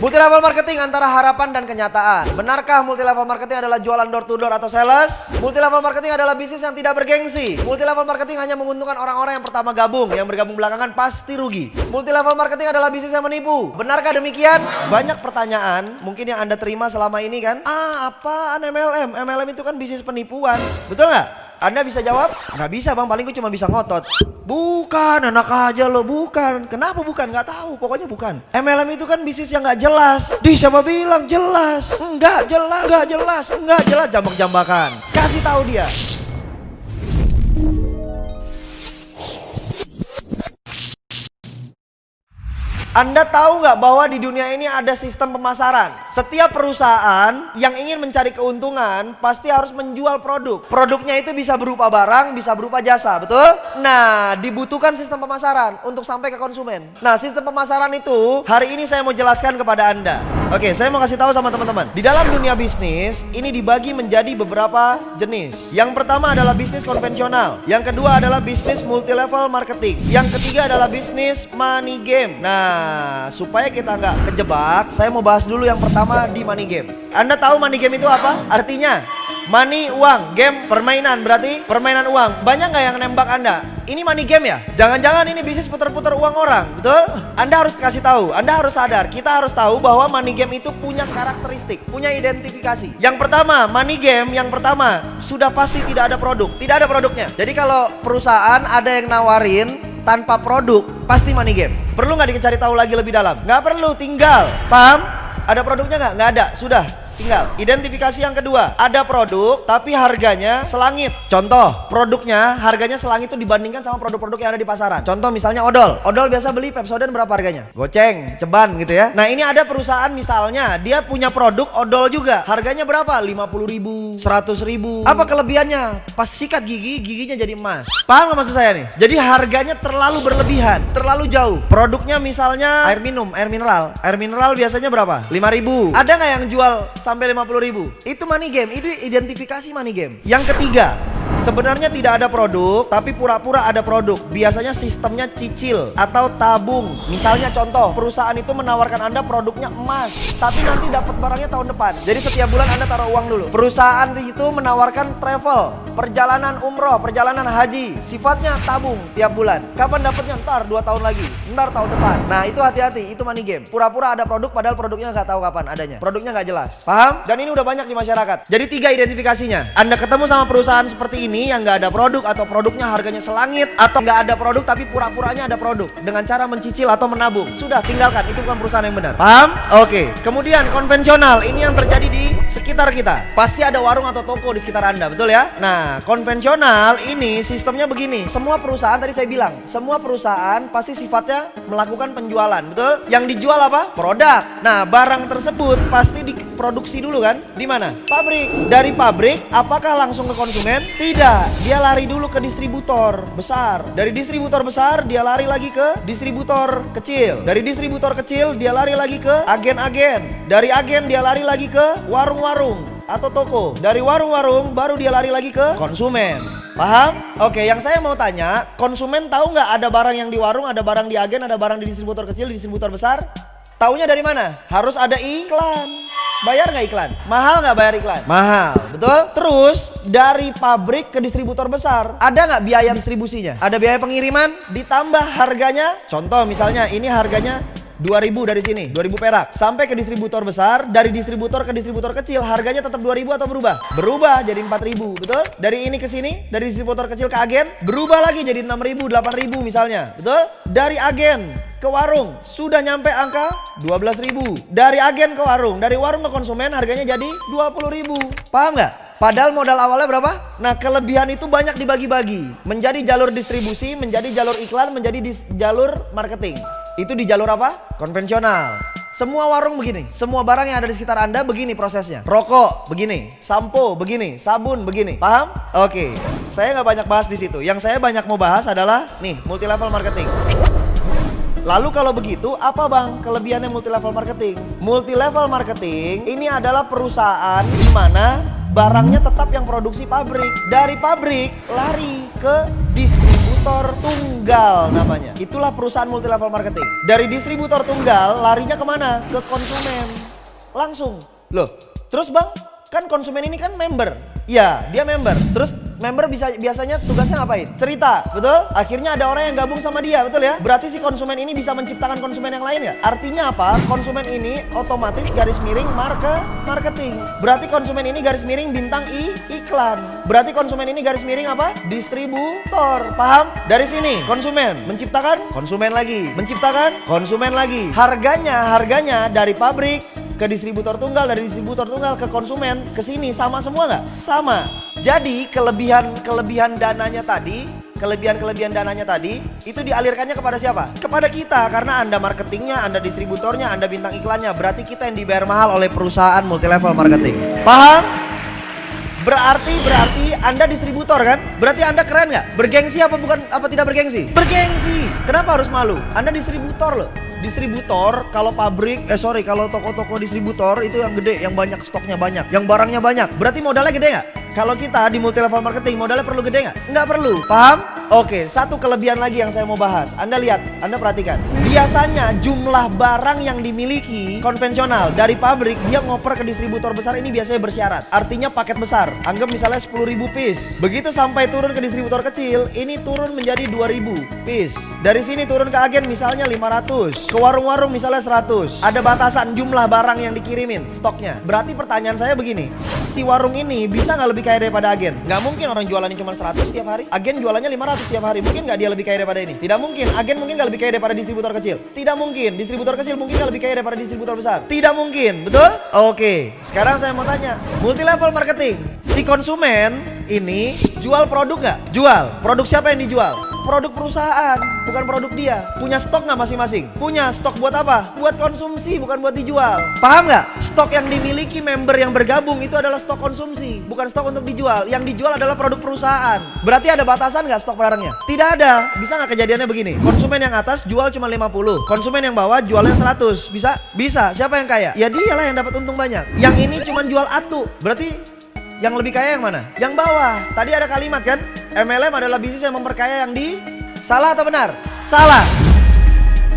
Multi level marketing antara harapan dan kenyataan. Benarkah multi level marketing adalah jualan door to door atau sales? Multi level marketing adalah bisnis yang tidak bergengsi. Multi level marketing hanya menguntungkan orang-orang yang pertama gabung, yang bergabung belakangan pasti rugi. Multi level marketing adalah bisnis yang menipu. Benarkah demikian? Banyak pertanyaan mungkin yang Anda terima selama ini kan? Apaan MLM? MLM itu kan bisnis penipuan. Betul nggak? Anda bisa jawab? Nggak bisa bang, paling gue cuma bisa ngotot. Bukan, enak aja lo, bukan. Kenapa bukan? Nggak tahu, pokoknya bukan. MLM itu kan bisnis yang nggak jelas. Siapa bilang jelas? Nggak jelas, nggak jelas, nggak jelas, jambak-jambakan. Kasih tahu dia. Anda tahu nggak bahwa di dunia ini ada sistem pemasaran? Setiap perusahaan yang ingin mencari keuntungan pasti harus menjual produk. Produknya itu bisa berupa barang, bisa berupa jasa, betul? Nah, dibutuhkan sistem pemasaran untuk sampai ke konsumen. Nah, sistem pemasaran itu hari ini saya mau jelaskan kepada Anda. Oke, saya mau kasih tahu sama teman-teman. Di dalam dunia bisnis, ini dibagi menjadi beberapa jenis. Yang pertama adalah bisnis konvensional. Yang kedua adalah bisnis multi level marketing. Yang ketiga adalah bisnis money game. Nah, supaya kita nggak kejebak, saya mau bahas dulu yang pertama di money game. Anda tahu money game itu apa? Artinya money, uang, game, permainan, berarti permainan uang. Banyak nggak yang nembak Anda? Ini money game ya? Jangan-jangan ini bisnis putar-putar uang orang, betul? Anda harus kasih tahu, Anda harus sadar. Kita harus tahu bahwa money game itu punya karakteristik, punya identifikasi. Yang pertama, money game yang pertama sudah pasti tidak ada produk, tidak ada produknya. Jadi kalau perusahaan ada yang nawarin tanpa produk, pasti money game. Perlu nggak dicari tahu lagi lebih dalam? Nggak perlu, tinggal. Paham? Ada produknya nggak? Nggak ada, sudah. Tinggal. Identifikasi yang kedua, ada produk tapi harganya selangit. Contoh, produknya harganya selangit itu dibandingkan sama produk-produk yang ada di pasaran. Contoh misalnya odol. Odol biasa beli Pepsodent berapa harganya? Goceng, ceban gitu ya. Nah, ini ada perusahaan misalnya dia punya produk odol juga. Harganya berapa? 50.000, 100.000. Apa kelebihannya? Pas sikat gigi, giginya jadi emas. Paham nggak maksud saya nih? Jadi harganya terlalu berlebihan, terlalu jauh. Produknya misalnya air minum, air mineral. Air mineral biasanya berapa? 5.000. Ada nggak yang jual sampai 50.000? Itu money game, itu identifikasi money game. Yang ketiga, sebenarnya tidak ada produk tapi pura-pura ada produk. Biasanya sistemnya cicil atau tabung. Misalnya contoh, perusahaan itu menawarkan Anda produknya emas, tapi nanti dapat barangnya tahun depan. Jadi setiap bulan Anda taruh uang dulu. Perusahaan itu menawarkan travel, perjalanan umroh, perjalanan haji. Sifatnya tabung tiap bulan. Kapan dapatnya? Ntar 2 tahun lagi, ntar tahun depan. Nah, itu hati-hati, itu money game. Pura-pura ada produk padahal produknya nggak tahu kapan adanya. Produknya nggak jelas. Paham? Dan ini udah banyak di masyarakat. Jadi 3 identifikasinya. Anda ketemu sama perusahaan seperti ini yang nggak ada produk atau produknya harganya selangit, atau nggak ada produk tapi pura-puranya ada produk dengan cara mencicil atau menabung. Sudah, tinggalkan. Itu bukan perusahaan yang benar. Paham? Oke. Kemudian konvensional, ini yang terjadi di sekitar kita. Pasti ada warung atau toko di sekitar Anda, betul ya? Nah, konvensional ini sistemnya begini. Semua perusahaan, tadi saya bilang, semua perusahaan pasti sifatnya melakukan penjualan, betul? Yang dijual apa? Produk. Nah, barang tersebut pasti diproduksi dulu kan? Di mana? Pabrik. Dari pabrik, apakah langsung ke konsumen? Tidak. Dia lari dulu ke distributor besar. Dari distributor besar, dia lari lagi ke distributor kecil. Dari distributor kecil, dia lari lagi ke agen-agen. Dari agen, dia lari lagi ke warung-warung atau toko. Dari warung-warung, baru dia lari lagi ke konsumen. Paham? Oke, yang saya mau tanya, konsumen tahu nggak ada barang yang di warung, ada barang di agen, ada barang di distributor kecil, di distributor besar? Taunya dari mana? Harus ada iklan. Bayar nggak iklan? Mahal nggak bayar iklan? Mahal, betul? Terus dari pabrik ke distributor besar, ada nggak biaya distribusinya? Ada biaya pengiriman, ditambah harganya. Contoh misalnya ini harganya 2.000 dari sini, 2.000 perak. Sampai ke distributor besar, dari distributor ke distributor kecil, harganya tetap 2.000 atau berubah? Berubah jadi 4.000, betul? Dari ini ke sini, dari distributor kecil ke agen, berubah lagi jadi 6.000, 8.000 misalnya, betul? Dari agen ke warung, sudah nyampe angka 12.000. Dari agen ke warung, dari warung ke konsumen, harganya jadi 20.000. Paham nggak? Padahal modal awalnya berapa? Nah, kelebihan itu banyak dibagi-bagi. Menjadi jalur distribusi, menjadi jalur iklan, menjadi jalur marketing. Itu di jalur apa? Konvensional. Semua warung begini, semua barang yang ada di sekitar Anda begini prosesnya. Rokok begini, sampo begini, sabun begini. Paham? Oke. Saya nggak banyak bahas di situ. Yang saya banyak mau bahas adalah nih, multi level marketing. Lalu kalau begitu, apa bang kelebihannya multi level marketing? Multi level marketing ini adalah perusahaan di mana barangnya tetap yang produksi pabrik. Dari pabrik lari ke distributor distributor tunggal namanya. Itulah perusahaan multi level marketing. Dari distributor tunggal larinya kemana? Ke konsumen. Langsung. Loh, terus bang, kan konsumen ini kan member. Ya, dia member. Terus member biasanya tugasnya ngapain? Cerita, betul? Akhirnya ada orang yang gabung sama dia, betul ya? Berarti si konsumen ini bisa menciptakan konsumen yang lain ya? Artinya apa? Konsumen ini otomatis garis miring marketing. Berarti konsumen ini garis miring bintang iklan. Berarti konsumen ini garis miring apa? Distributor. Paham? Dari sini konsumen menciptakan konsumen lagi, menciptakan konsumen lagi. Harganya dari pabrik ke distributor tunggal, dari distributor tunggal ke konsumen, ke sini sama semua nggak? Sama. Jadi kelebihan dananya tadi, kelebihan dananya tadi itu dialirkannya kepada siapa? Kepada kita, karena Anda marketingnya, Anda distributornya, Anda bintang iklannya. Berarti kita yang dibayar mahal oleh perusahaan multi level marketing. Paham? Berarti Anda distributor kan? Berarti Anda keren nggak? Bergengsi apa tidak bergengsi? Bergengsi. Kenapa harus malu? Anda distributor loh. Distributor kalau kalau toko-toko distributor itu yang gede, yang banyak stoknya banyak, yang barangnya banyak. Berarti modalnya gede nggak? Kalau kita di multi level marketing modalnya perlu gede nggak? Nggak perlu. Paham? Oke, satu kelebihan lagi yang saya mau bahas. Anda lihat, Anda perhatikan. Biasanya jumlah barang yang dimiliki konvensional dari pabrik dia ngoper ke distributor besar ini biasanya bersyarat. Artinya paket besar. Anggap misalnya 10.000 piece. Begitu sampai turun ke distributor kecil, ini turun menjadi 2.000 piece. Dari sini turun ke agen misalnya 500. Ke warung-warung misalnya 100. Ada batasan jumlah barang yang dikirimin, stoknya. Berarti pertanyaan saya begini, si warung ini bisa nggak lebih kaya daripada agen? Nggak mungkin orang jualannya cuma 100 tiap hari. Agen jualannya 500 tiap hari. Mungkin nggak dia lebih kaya daripada ini? Tidak mungkin. Agen mungkin nggak lebih kaya daripada distributor kecil? Tidak mungkin. Distributor kecil mungkin nggak lebih kaya daripada distributor besar? Tidak mungkin. Betul? Oke. Sekarang saya mau tanya, multi level marketing, si konsumen ini jual produk nggak? Jual. Produk siapa yang dijual? Produk perusahaan, bukan produk dia. Punya stok nggak masing-masing? Punya. Stok buat apa? Buat konsumsi, bukan buat dijual. Paham nggak? Stok yang dimiliki member yang bergabung itu adalah stok konsumsi, bukan stok untuk dijual. Yang dijual adalah produk perusahaan. Berarti ada batasan nggak stok barangnya? Tidak ada. Bisa nggak kejadiannya begini? Konsumen yang atas jual cuma 50, konsumen yang bawah jualnya 100. Bisa? Bisa. Siapa yang kaya? Ya dialah yang dapat untung banyak. Yang ini cuma jual atu. Berarti yang lebih kaya yang mana? Yang bawah. Tadi ada kalimat kan? MLM adalah bisnis yang memperkaya yang di... Salah atau benar? Salah.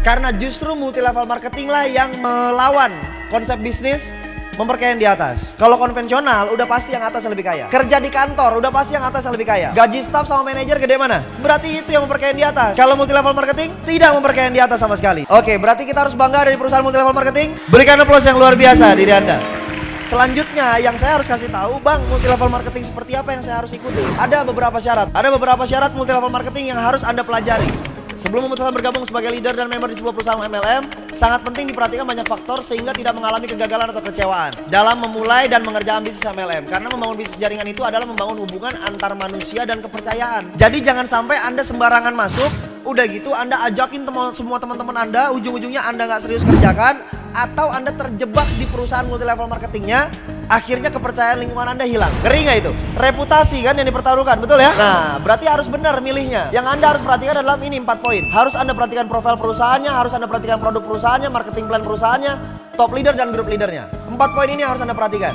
Karena justru multi level marketing lah yang melawan konsep bisnis memperkaya yang di atas. Kalau konvensional udah pasti yang atas yang lebih kaya. Kerja di kantor udah pasti yang atas yang lebih kaya. Gaji staff sama manajer gede mana? Berarti itu yang memperkaya yang di atas. Kalau multi level marketing tidak memperkaya yang di atas sama sekali. Oke, berarti kita harus bangga dari perusahaan multi level marketing. Berikan aplaus yang luar biasa diri Anda. Selanjutnya yang saya harus kasih tahu, bang, multi level marketing seperti apa yang saya harus ikuti? Ada beberapa syarat. Ada beberapa syarat multi level marketing yang harus Anda pelajari. Sebelum memutuskan bergabung sebagai leader dan member di sebuah perusahaan MLM, sangat penting diperhatikan banyak faktor sehingga tidak mengalami kegagalan atau kecewaan dalam memulai dan mengerjakan bisnis MLM. Karena membangun bisnis jaringan itu adalah membangun hubungan antar manusia dan kepercayaan. Jadi jangan sampai Anda sembarangan masuk, udah gitu Anda ajakin semua teman-teman Anda, ujung-ujungnya Anda nggak serius kerjakan, atau Anda terjebak di perusahaan multi level marketingnya, akhirnya kepercayaan lingkungan Anda hilang. Ngeri nggak itu? Reputasi kan yang dipertaruhkan, betul ya? Nah, berarti harus benar milihnya. Yang Anda harus perhatikan adalah ini 4 poin. Harus Anda perhatikan profil perusahaannya, harus Anda perhatikan produk perusahaannya, marketing plan perusahaannya, top leader dan grup leadernya. 4 poin ini yang harus Anda perhatikan.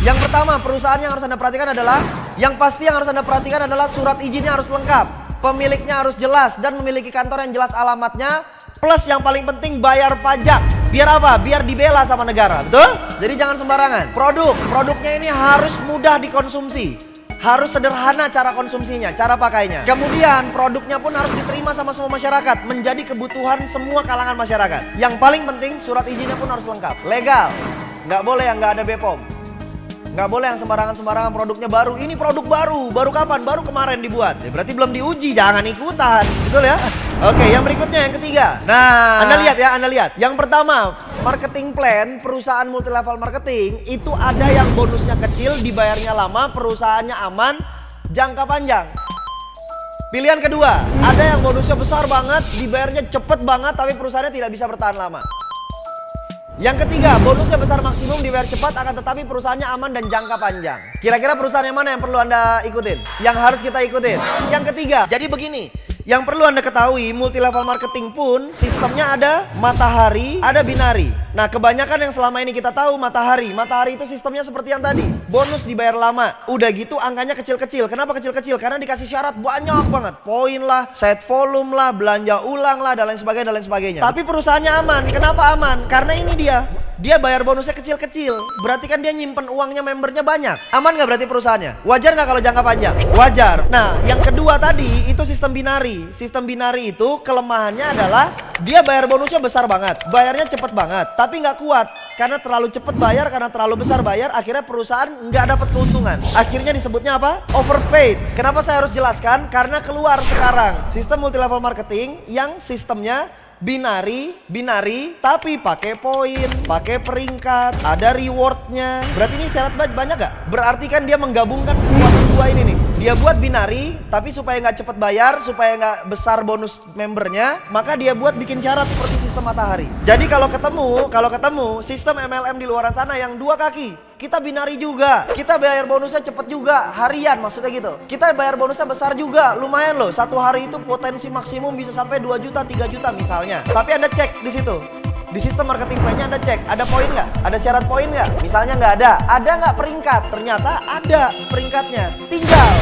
Yang pertama, perusahaan yang harus Anda perhatikan adalah, yang pasti yang harus Anda perhatikan adalah surat izinnya harus lengkap, pemiliknya harus jelas dan memiliki kantor yang jelas alamatnya, plus yang paling penting bayar pajak. Biar apa? Biar dibela sama negara, betul? Jadi jangan sembarangan. Produknya ini harus mudah dikonsumsi, harus sederhana cara konsumsinya, cara pakainya. Kemudian produknya pun harus diterima sama semua masyarakat, menjadi kebutuhan semua kalangan masyarakat. Yang paling penting surat izinnya pun harus lengkap, legal. Nggak boleh yang nggak ada BPOM. Nggak boleh yang sembarangan produknya baru. Ini produk baru kapan? Baru kemarin dibuat. Ya, berarti belum diuji, jangan ikutan, betul ya? Oke, yang berikutnya yang ketiga. Nah, Anda lihat. Yang pertama, marketing plan perusahaan multi level marketing itu ada yang bonusnya kecil, dibayarnya lama, perusahaannya aman, jangka panjang. Pilihan kedua, ada yang bonusnya besar banget, dibayarnya cepet banget, tapi perusahaannya tidak bisa bertahan lama. Yang ketiga, bonusnya besar maksimum, dibayar cepat, akan tetapi perusahaannya aman dan jangka panjang. Kira-kira perusahaan yang mana yang perlu Anda ikutin? Yang harus kita ikutin? Yang ketiga. Jadi begini, Yang perlu Anda ketahui, multi level marketing pun sistemnya ada matahari, ada binari. Nah, kebanyakan yang selama ini kita tahu matahari itu sistemnya seperti yang tadi, bonus dibayar lama. Udah gitu angkanya kecil-kecil. Kenapa kecil-kecil? Karena dikasih syarat banyak banget, poin lah, set volume lah, belanja ulang lah, dan lain sebagainya. Tapi perusahaannya aman. Kenapa aman? Karena ini dia bayar bonusnya kecil-kecil. Berarti kan dia nyimpen uangnya membernya banyak. Aman nggak berarti perusahaannya? Wajar nggak kalau jangka panjang? Wajar. Nah, yang kedua tadi itu sistem binari. Sistem binari itu kelemahannya adalah dia bayar bonusnya besar banget, bayarnya cepet banget, tapi nggak kuat. Karena terlalu cepet bayar, karena terlalu besar bayar, akhirnya perusahaan nggak dapat keuntungan. Akhirnya disebutnya apa? Overpaid. Kenapa saya harus jelaskan? Karena keluar sekarang sistem multi level marketing yang sistemnya binari, tapi pakai poin, pakai peringkat, ada rewardnya. Berarti ini syarat banyak gak? Berarti kan dia menggabungkan dua ini nih. Dia buat binari, tapi supaya nggak cepet bayar, supaya nggak besar bonus membernya, maka dia buat bikin syarat seperti sistem matahari. Jadi kalau ketemu sistem MLM di luar sana yang dua kaki, kita binari juga, kita bayar bonusnya cepet juga, harian maksudnya gitu. Kita bayar bonusnya besar juga, lumayan loh. Satu hari itu potensi maksimum bisa sampai 2 juta, 3 juta misalnya. Tapi Anda cek di situ. Di sistem marketing plan-nya Anda cek, ada poin nggak? Ada syarat poin nggak? Misalnya nggak ada. Ada nggak peringkat? Ternyata ada peringkatnya. Tinggal.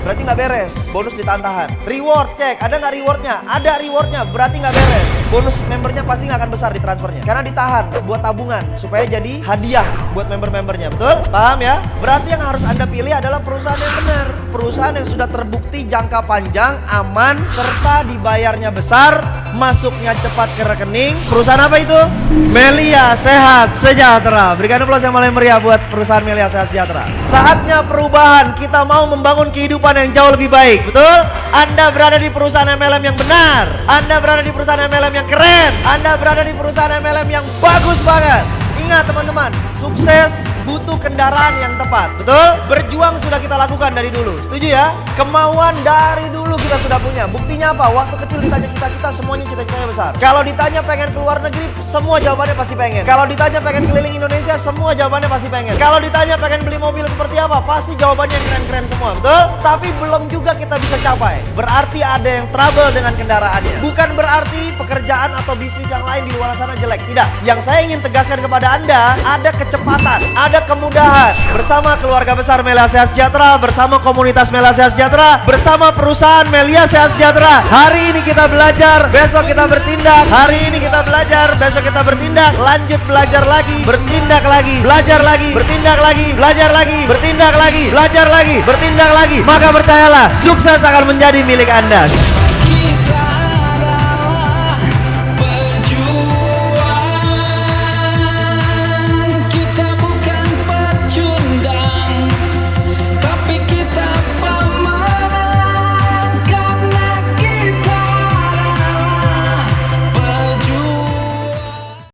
Berarti nggak beres. Bonus ditahan-tahan. Reward cek, ada nggak rewardnya? Ada rewardnya, berarti nggak beres. Bonus membernya pasti nggak akan besar di transfernya. Karena ditahan buat tabungan supaya jadi hadiah buat member-membernya. Betul? Paham ya? Berarti yang harus Anda pilih adalah perusahaan yang benar. Perusahaan yang sudah terbukti jangka panjang, aman, serta dibayarnya besar, masuknya cepat ke rekening. Perusahaan apa itu? Melia Sehat Sejahtera. Berikan aplaus yang paling meriah buat perusahaan Melia Sehat Sejahtera. Saatnya perubahan. Kita mau membangun kehidupan yang jauh lebih baik. Betul? Anda berada di perusahaan MLM yang benar. Anda berada di perusahaan MLM yang keren. Anda berada di perusahaan MLM yang bagus banget. Ingat teman-teman, sukses butuh kendaraan yang tepat. Betul? Berjuang sudah kita lakukan dari dulu. Setuju ya? Kemauan dari dulu kita sudah punya. Buktinya apa? Waktu kecil ditanya cita-cita, semuanya cita-citanya besar. Kalau ditanya pengen keluar negeri, semua jawabannya pasti pengen. Kalau ditanya pengen keliling Indonesia, semua jawabannya pasti pengen. Kalau ditanya pengen beli mobil seperti apa, pasti jawabannya keren-keren semua. Betul? Tapi belum juga kita bisa capai. Berarti ada yang trouble dengan kendaraannya. Bukan berarti pekerjaan atau bisnis yang lain di luar sana jelek. Tidak. Yang saya ingin tegaskan kepada Anda, ada kecepatan, ada kemudahan. Bersama keluarga besar Melia Sehat Sejahtera, bersama komunitas Melia Sehat Sejahtera, bersama perusahaan Melia Sehat Sejahtera. Hari ini kita belajar, besok kita bertindak. Hari ini kita belajar, besok kita bertindak. Lanjut belajar lagi, bertindak lagi, belajar lagi, bertindak lagi, belajar lagi, bertindak lagi, belajar lagi, bertindak lagi. Maka percayalah, sukses akan menjadi milik Anda.